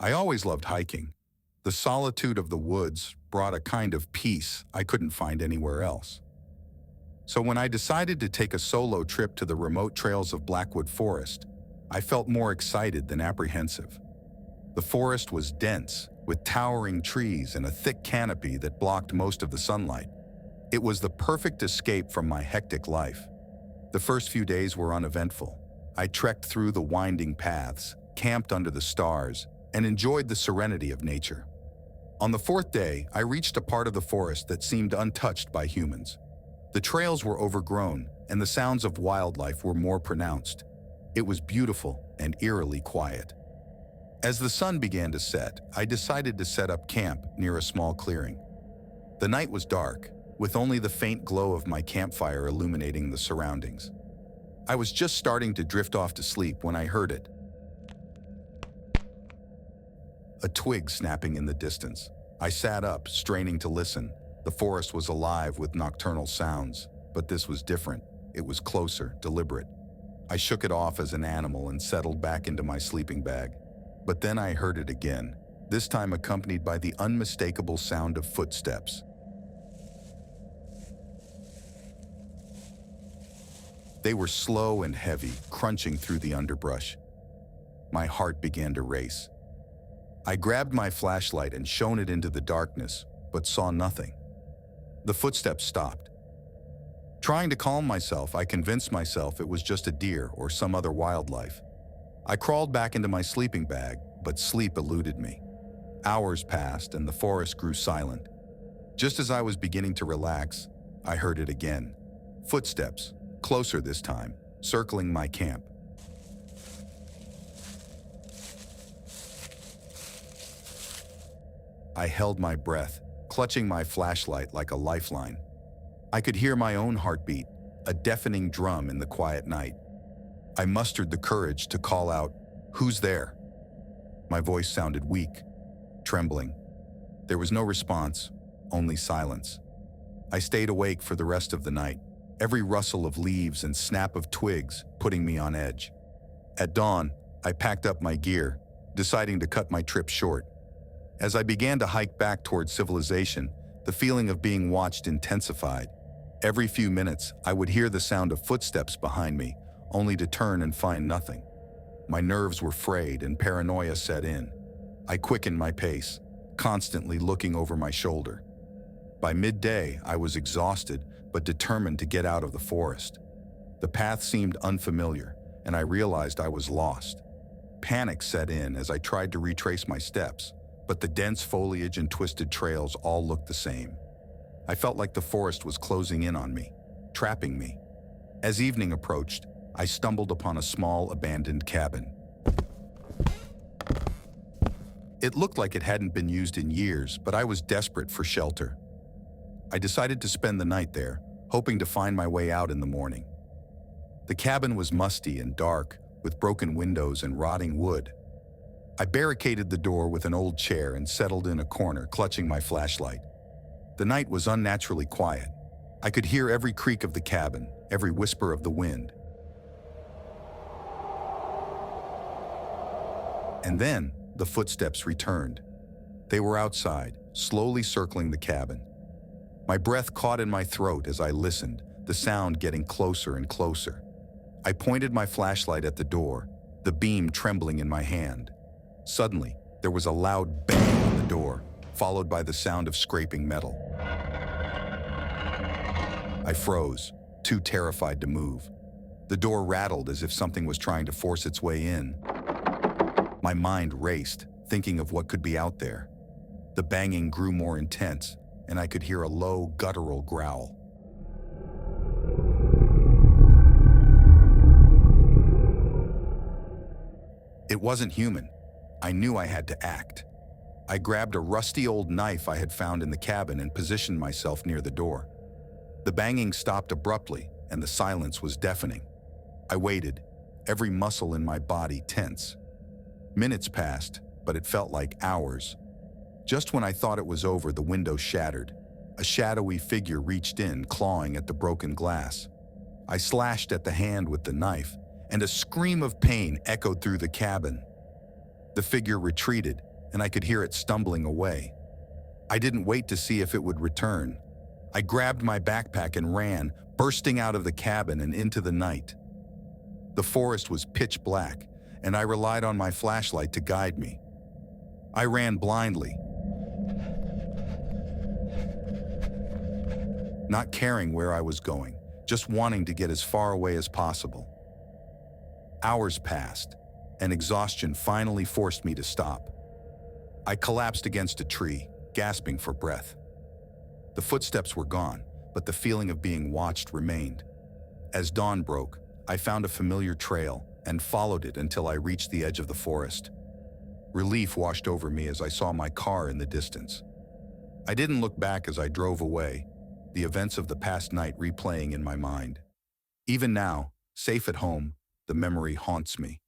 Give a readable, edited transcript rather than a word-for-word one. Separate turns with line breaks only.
I always loved hiking. The solitude of the woods brought a kind of peace I couldn't find anywhere else. So when I decided to take a solo trip to the remote trails of Blackwood Forest, I felt more excited than apprehensive. The forest was dense, with towering trees and a thick canopy that blocked most of the sunlight. It was the perfect escape from my hectic life. The first few days were uneventful. I trekked through the winding paths, camped under the stars, and enjoyed the serenity of nature. On the fourth day, I reached a part of the forest that seemed untouched by humans. The trails were overgrown, and the sounds of wildlife were more pronounced. It was beautiful and eerily quiet. As the sun began to set, I decided to set up camp near a small clearing. The night was dark, with only the faint glow of my campfire illuminating the surroundings. I was just starting to drift off to sleep when I heard it. A twig snapping in the distance. I sat up, straining to listen. The forest was alive with nocturnal sounds, but this was different. It was closer, deliberate. I shook it off as an animal and settled back into my sleeping bag. But then I heard it again, this time accompanied by the unmistakable sound of footsteps. They were slow and heavy, crunching through the underbrush. My heart began to race. I grabbed my flashlight and shone it into the darkness, but saw nothing. The footsteps stopped. Trying to calm myself, I convinced myself it was just a deer or some other wildlife. I crawled back into my sleeping bag, but sleep eluded me. Hours passed and the forest grew silent. Just as I was beginning to relax, I heard it again. Footsteps, closer this time, circling my camp. I held my breath, clutching my flashlight like a lifeline. I could hear my own heartbeat, a deafening drum in the quiet night. I mustered the courage to call out, "Who's there?" My voice sounded weak, trembling. There was no response, only silence. I stayed awake for the rest of the night, every rustle of leaves and snap of twigs putting me on edge. At dawn, I packed up my gear, deciding to cut my trip short. As I began to hike back toward civilization, the feeling of being watched intensified. Every few minutes, I would hear the sound of footsteps behind me, only to turn and find nothing. My nerves were frayed and paranoia set in. I quickened my pace, constantly looking over my shoulder. By midday, I was exhausted, but determined to get out of the forest. The path seemed unfamiliar, and I realized I was lost. Panic set in as I tried to retrace my steps, but the dense foliage and twisted trails all looked the same. I felt like the forest was closing in on me, trapping me. As evening approached, I stumbled upon a small abandoned cabin. It looked like it hadn't been used in years, but I was desperate for shelter. I decided to spend the night there, hoping to find my way out in the morning. The cabin was musty and dark, with broken windows and rotting wood. I barricaded the door with an old chair and settled in a corner, clutching my flashlight. The night was unnaturally quiet. I could hear every creak of the cabin, every whisper of the wind. And then, the footsteps returned. They were outside, slowly circling the cabin. My breath caught in my throat as I listened, the sound getting closer and closer. I pointed my flashlight at the door, the beam trembling in my hand. Suddenly, there was a loud bang on the door, followed by the sound of scraping metal. I froze, too terrified to move. The door rattled as if something was trying to force its way in. My mind raced, thinking of what could be out there. The banging grew more intense, and I could hear a low, guttural growl. It wasn't human. I knew I had to act. I grabbed a rusty old knife I had found in the cabin and positioned myself near the door. The banging stopped abruptly, and the silence was deafening. I waited, every muscle in my body tense. Minutes passed, but it felt like hours. Just when I thought it was over, the window shattered. A shadowy figure reached in, clawing at the broken glass. I slashed at the hand with the knife, and a scream of pain echoed through the cabin. The figure retreated, and I could hear it stumbling away. I didn't wait to see if it would return. I grabbed my backpack and ran, bursting out of the cabin and into the night. The forest was pitch black, and I relied on my flashlight to guide me. I ran blindly, not caring where I was going, just wanting to get as far away as possible. Hours passed, and exhaustion finally forced me to stop. I collapsed against a tree, gasping for breath. The footsteps were gone, but the feeling of being watched remained. As dawn broke, I found a familiar trail and followed it until I reached the edge of the forest. Relief washed over me as I saw my car in the distance. I didn't look back as I drove away, the events of the past night replaying in my mind. Even now, safe at home, the memory haunts me.